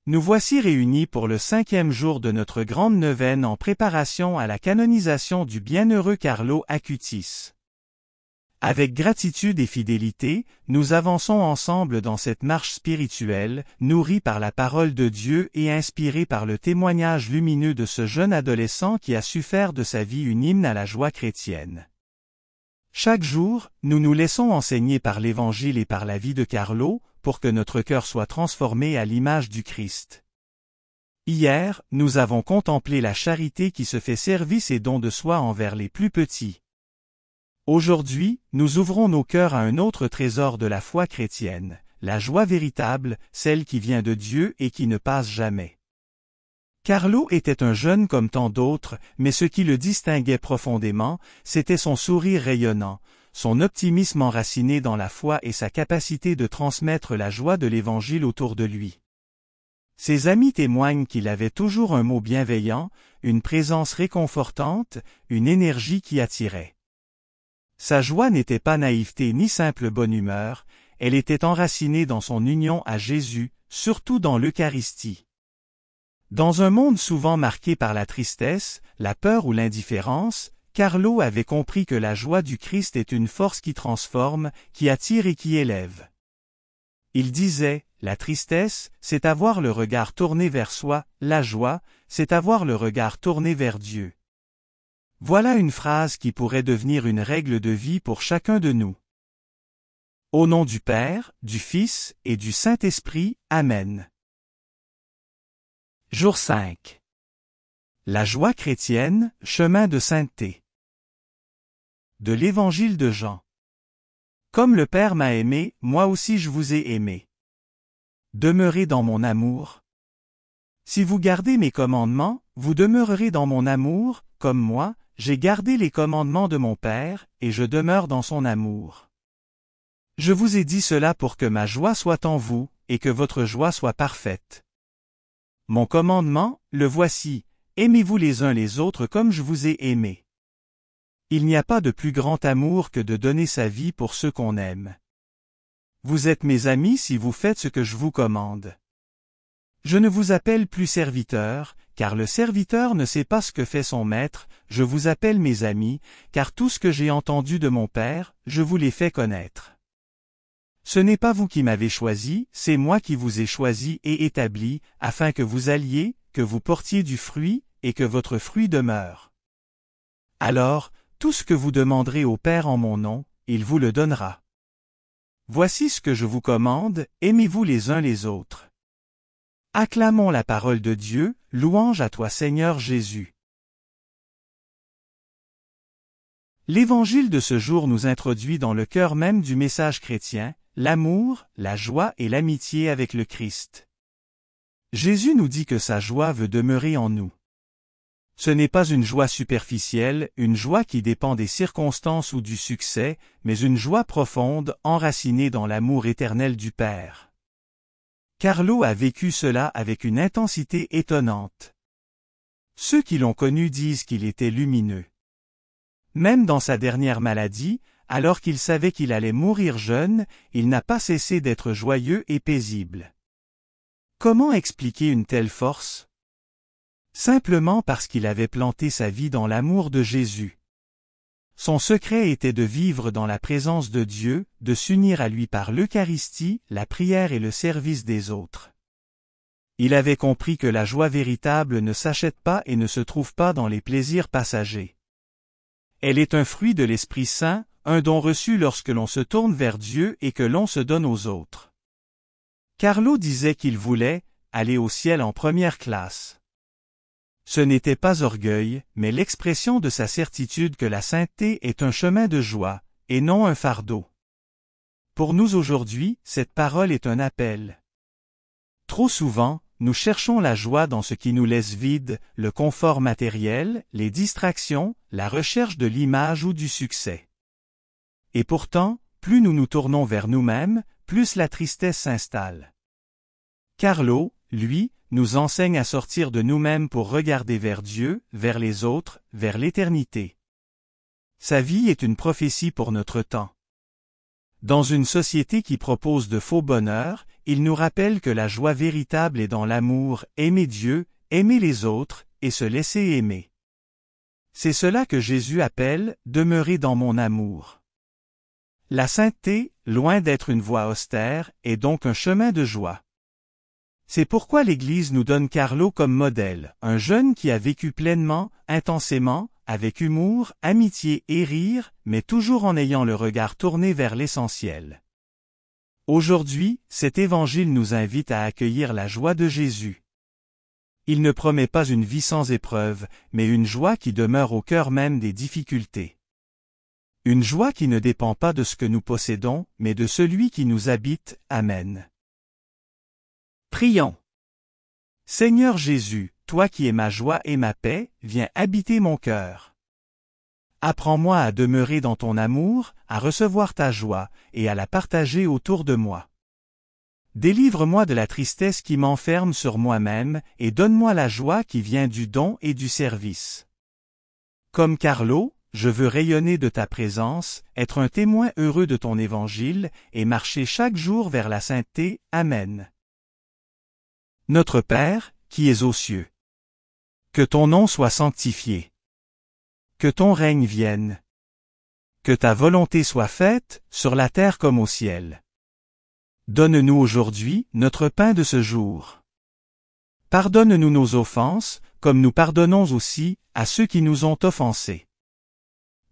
Nous voici réunis pour le 5e jour de notre grande neuvaine en préparation à la canonisation du bienheureux Carlo Acutis. Avec gratitude et fidélité, nous avançons ensemble dans cette marche spirituelle, nourrie par la parole de Dieu et inspirée par le témoignage lumineux de ce jeune adolescent qui a su faire de sa vie une hymne à la joie chrétienne. Chaque jour, nous nous laissons enseigner par l'Évangile et par la vie de Carlo, pour que notre cœur soit transformé à l'image du Christ. Hier, nous avons contemplé la charité qui se fait service et don de soi envers les plus petits. Aujourd'hui, nous ouvrons nos cœurs à un autre trésor de la foi chrétienne, la joie véritable, celle qui vient de Dieu et qui ne passe jamais. Carlo était un jeune comme tant d'autres, mais ce qui le distinguait profondément, c'était son sourire rayonnant, son optimisme enraciné dans la foi et sa capacité de transmettre la joie de l'Évangile autour de lui. Ses amis témoignent qu'il avait toujours un mot bienveillant, une présence réconfortante, une énergie qui attirait. Sa joie n'était pas naïveté ni simple bonne humeur, elle était enracinée dans son union à Jésus, surtout dans l'Eucharistie. Dans un monde souvent marqué par la tristesse, la peur ou l'indifférence, Carlo avait compris que la joie du Christ est une force qui transforme, qui attire et qui élève. Il disait, la tristesse, c'est avoir le regard tourné vers soi, la joie, c'est avoir le regard tourné vers Dieu. Voilà une phrase qui pourrait devenir une règle de vie pour chacun de nous. Au nom du Père, du Fils et du Saint-Esprit, Amen. Jour 5. La joie chrétienne, chemin de sainteté. De l'Évangile de Jean. Comme le Père m'a aimé, moi aussi je vous ai aimé. Demeurez dans mon amour. Si vous gardez mes commandements, vous demeurerez dans mon amour, comme moi, j'ai gardé les commandements de mon Père, et je demeure dans son amour. Je vous ai dit cela pour que ma joie soit en vous, et que votre joie soit parfaite. Mon commandement, le voici, aimez-vous les uns les autres comme je vous ai aimé. Il n'y a pas de plus grand amour que de donner sa vie pour ceux qu'on aime. Vous êtes mes amis si vous faites ce que je vous commande. Je ne vous appelle plus serviteur, car le serviteur ne sait pas ce que fait son maître, je vous appelle mes amis, car tout ce que j'ai entendu de mon Père, je vous l'ai fait connaître. Ce n'est pas vous qui m'avez choisi, c'est moi qui vous ai choisi et établi, afin que vous alliez, que vous portiez du fruit, et que votre fruit demeure. Alors, tout ce que vous demanderez au Père en mon nom, il vous le donnera. Voici ce que je vous commande, aimez-vous les uns les autres. Acclamons la parole de Dieu, louange à toi Seigneur Jésus. L'Évangile de ce jour nous introduit dans le cœur même du message chrétien, l'amour, la joie et l'amitié avec le Christ. Jésus nous dit que sa joie veut demeurer en nous. Ce n'est pas une joie superficielle, une joie qui dépend des circonstances ou du succès, mais une joie profonde, enracinée dans l'amour éternel du Père. Carlo a vécu cela avec une intensité étonnante. Ceux qui l'ont connu disent qu'il était lumineux. Même dans sa dernière maladie, alors qu'il savait qu'il allait mourir jeune, il n'a pas cessé d'être joyeux et paisible. Comment expliquer une telle force? Simplement parce qu'il avait planté sa vie dans l'amour de Jésus. Son secret était de vivre dans la présence de Dieu, de s'unir à lui par l'Eucharistie, la prière et le service des autres. Il avait compris que la joie véritable ne s'achète pas et ne se trouve pas dans les plaisirs passagers. Elle est un fruit de l'Esprit Saint, un don reçu lorsque l'on se tourne vers Dieu et que l'on se donne aux autres. Carlo disait qu'il voulait aller au ciel en première classe. Ce n'était pas orgueil, mais l'expression de sa certitude que la sainteté est un chemin de joie, et non un fardeau. Pour nous aujourd'hui, cette parole est un appel. Trop souvent, nous cherchons la joie dans ce qui nous laisse vide, le confort matériel, les distractions, la recherche de l'image ou du succès. Et pourtant, plus nous nous tournons vers nous-mêmes, plus la tristesse s'installe. Carlo, lui, nous enseigne à sortir de nous-mêmes pour regarder vers Dieu, vers les autres, vers l'éternité. Sa vie est une prophétie pour notre temps. Dans une société qui propose de faux bonheurs, il nous rappelle que la joie véritable est dans l'amour, aimer Dieu, aimer les autres, et se laisser aimer. C'est cela que Jésus appelle « demeurer dans mon amour ». La sainteté, loin d'être une voie austère, est donc un chemin de joie. C'est pourquoi l'Église nous donne Carlo comme modèle, un jeune qui a vécu pleinement, intensément, avec humour, amitié et rire, mais toujours en ayant le regard tourné vers l'essentiel. Aujourd'hui, cet évangile nous invite à accueillir la joie de Jésus. Il ne promet pas une vie sans épreuve, mais une joie qui demeure au cœur même des difficultés. Une joie qui ne dépend pas de ce que nous possédons, mais de celui qui nous habite. Amen. Prions. Seigneur Jésus, toi qui es ma joie et ma paix, viens habiter mon cœur. Apprends-moi à demeurer dans ton amour, à recevoir ta joie, et à la partager autour de moi. Délivre-moi de la tristesse qui m'enferme sur moi-même, et donne-moi la joie qui vient du don et du service. Comme Carlo, je veux rayonner de ta présence, être un témoin heureux de ton évangile, et marcher chaque jour vers la sainteté. Amen. Notre Père, qui es aux cieux. Que ton nom soit sanctifié. Que ton règne vienne. Que ta volonté soit faite, sur la terre comme au ciel. Donne-nous aujourd'hui notre pain de ce jour. Pardonne-nous nos offenses, comme nous pardonnons aussi à ceux qui nous ont offensés.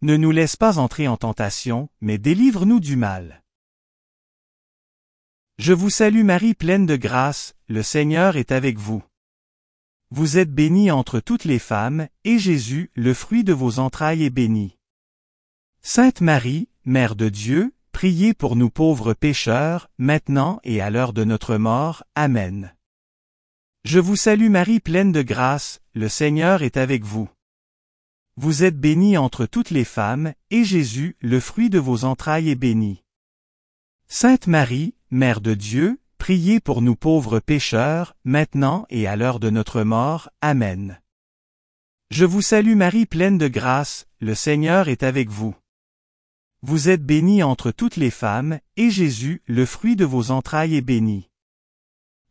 Ne nous laisse pas entrer en tentation, mais délivre-nous du mal. Je vous salue Marie pleine de grâce, le Seigneur est avec vous. Vous êtes bénie entre toutes les femmes, et Jésus, le fruit de vos entrailles, est béni. Sainte Marie, Mère de Dieu, priez pour nous pauvres pécheurs, maintenant et à l'heure de notre mort. Amen. Je vous salue Marie pleine de grâce, le Seigneur est avec vous. Vous êtes bénie entre toutes les femmes, et Jésus, le fruit de vos entrailles, est béni. Sainte Marie, Mère de Dieu, priez pour nous pauvres pécheurs, maintenant et à l'heure de notre mort. Amen. Je vous salue Marie pleine de grâce, le Seigneur est avec vous. Vous êtes bénie entre toutes les femmes, et Jésus, le fruit de vos entrailles, est béni.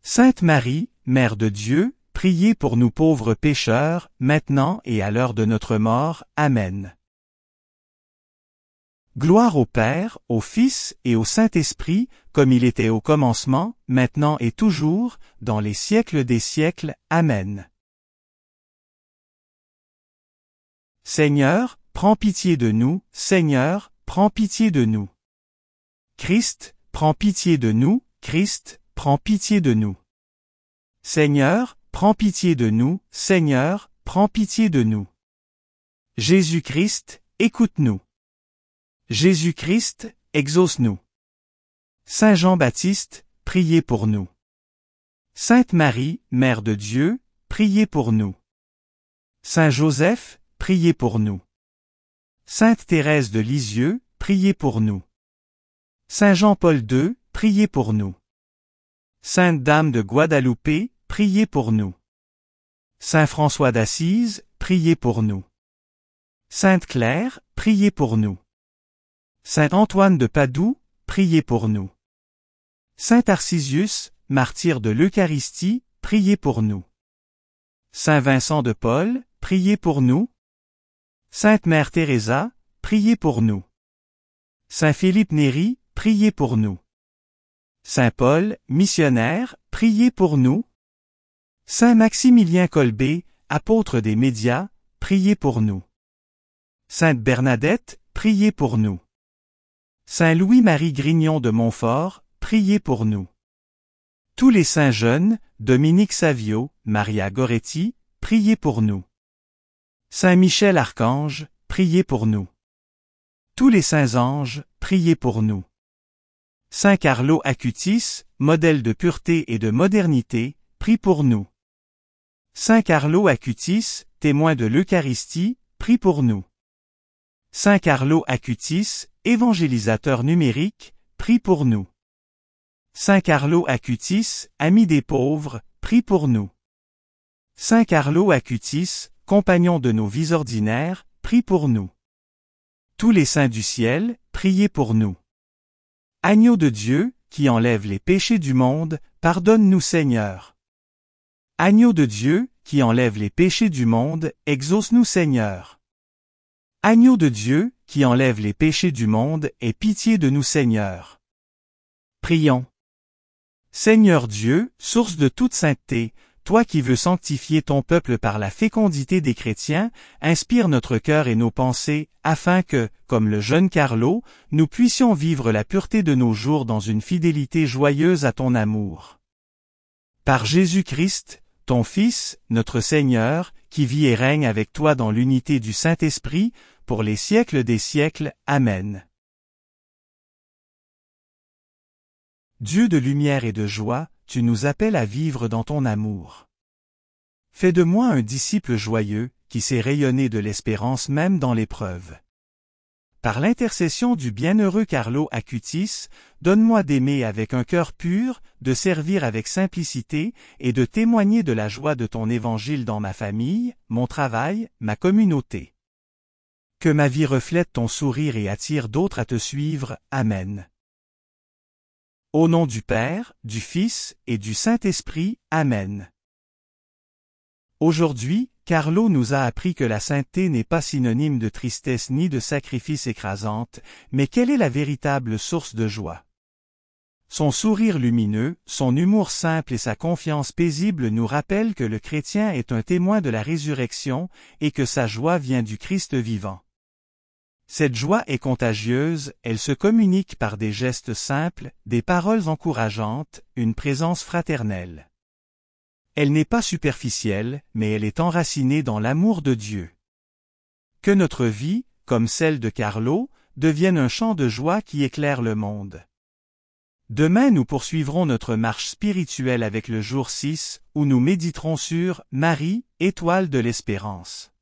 Sainte Marie, Mère de Dieu, priez pour nous pauvres pécheurs, maintenant et à l'heure de notre mort. Amen. Gloire au Père, au Fils et au Saint-Esprit, comme il était au commencement, maintenant et toujours, dans les siècles des siècles. Amen. Seigneur, prends pitié de nous, Seigneur, prends pitié de nous. Christ, prends pitié de nous, Christ, prends pitié de nous. Seigneur, prends pitié de nous, Seigneur, prends pitié de nous. Jésus-Christ, écoute-nous. Jésus-Christ, exauce-nous. Saint Jean-Baptiste, priez pour nous. Sainte Marie, Mère de Dieu, priez pour nous. Saint Joseph, priez pour nous. Sainte Thérèse de Lisieux, priez pour nous. Saint Jean-Paul II, priez pour nous. Sainte Dame de Guadeloupe, priez pour nous. Saint François d'Assise, priez pour nous. Sainte Claire, priez pour nous. Saint Antoine de Padoue, priez pour nous. Saint Tarcisius, martyr de l'Eucharistie, priez pour nous. Saint Vincent de Paul, priez pour nous. Sainte Mère Teresa, priez pour nous. Saint Philippe Néri, priez pour nous. Saint Paul, missionnaire, priez pour nous. Saint Maximilien Kolbe, apôtre des médias, priez pour nous. Sainte Bernadette, priez pour nous. Saint Louis-Marie Grignon de Montfort, priez pour nous. Tous les saints jeunes, Dominique Savio, Maria Goretti, priez pour nous. Saint Michel Archange, priez pour nous. Tous les saints anges, priez pour nous. Saint Carlo Acutis, modèle de pureté et de modernité, prie pour nous. Saint Carlo Acutis, témoin de l'Eucharistie, prie pour nous. Saint Carlo Acutis, évangélisateur numérique, prie pour nous. Saint Carlo Acutis, ami des pauvres, prie pour nous. Saint Carlo Acutis, compagnon de nos vies ordinaires, prie pour nous. Tous les saints du ciel, priez pour nous. Agneau de Dieu, qui enlève les péchés du monde, pardonne-nous Seigneur. Agneau de Dieu, qui enlève les péchés du monde, exauce-nous Seigneur. Agneau de Dieu, qui enlève les péchés du monde, aie pitié de nous Seigneur. Prions. Seigneur Dieu, source de toute sainteté, toi qui veux sanctifier ton peuple par la fécondité des chrétiens, inspire notre cœur et nos pensées, afin que, comme le jeune Carlo, nous puissions vivre la pureté de nos jours dans une fidélité joyeuse à ton amour. Par Jésus-Christ, ton Fils, notre Seigneur, qui vit et règne avec toi dans l'unité du Saint-Esprit, pour les siècles des siècles. Amen. Dieu de lumière et de joie, tu nous appelles à vivre dans ton amour. Fais de moi un disciple joyeux, qui sait rayonner de l'espérance même dans l'épreuve. Par l'intercession du bienheureux Carlo Acutis, donne-moi d'aimer avec un cœur pur, de servir avec simplicité, et de témoigner de la joie de ton évangile dans ma famille, mon travail, ma communauté. Que ma vie reflète ton sourire et attire d'autres à te suivre. Amen. Au nom du Père, du Fils et du Saint-Esprit. Amen. Aujourd'hui, Carlo nous a appris que la sainteté n'est pas synonyme de tristesse ni de sacrifice écrasante, mais quelle est la véritable source de joie. Son sourire lumineux, son humour simple et sa confiance paisible nous rappellent que le chrétien est un témoin de la résurrection et que sa joie vient du Christ vivant. Cette joie est contagieuse, elle se communique par des gestes simples, des paroles encourageantes, une présence fraternelle. Elle n'est pas superficielle, mais elle est enracinée dans l'amour de Dieu. Que notre vie, comme celle de Carlo, devienne un chant de joie qui éclaire le monde. Demain nous poursuivrons notre marche spirituelle avec le jour 6, où nous méditerons sur « Marie, étoile de l'espérance ».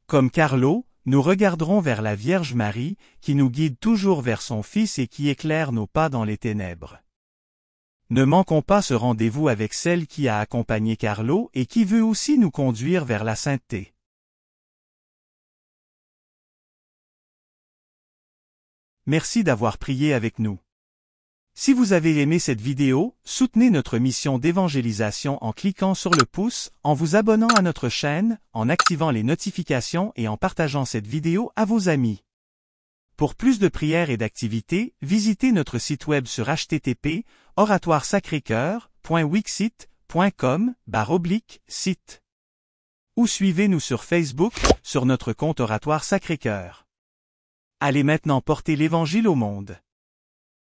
Comme Carlo, nous regarderons vers la Vierge Marie, qui nous guide toujours vers son Fils et qui éclaire nos pas dans les ténèbres. Ne manquons pas ce rendez-vous avec celle qui a accompagné Carlo et qui veut aussi nous conduire vers la sainteté. Merci d'avoir prié avec nous. Si vous avez aimé cette vidéo, soutenez notre mission d'évangélisation en cliquant sur le pouce, en vous abonnant à notre chaîne, en activant les notifications et en partageant cette vidéo à vos amis. Pour plus de prières et d'activités, visitez notre site web sur http://oratoiresacrécoeur.wixsite.com/site. Ou suivez-nous sur Facebook, sur notre compte Oratoire Sacré-Cœur. Allez maintenant porter l'Évangile au monde.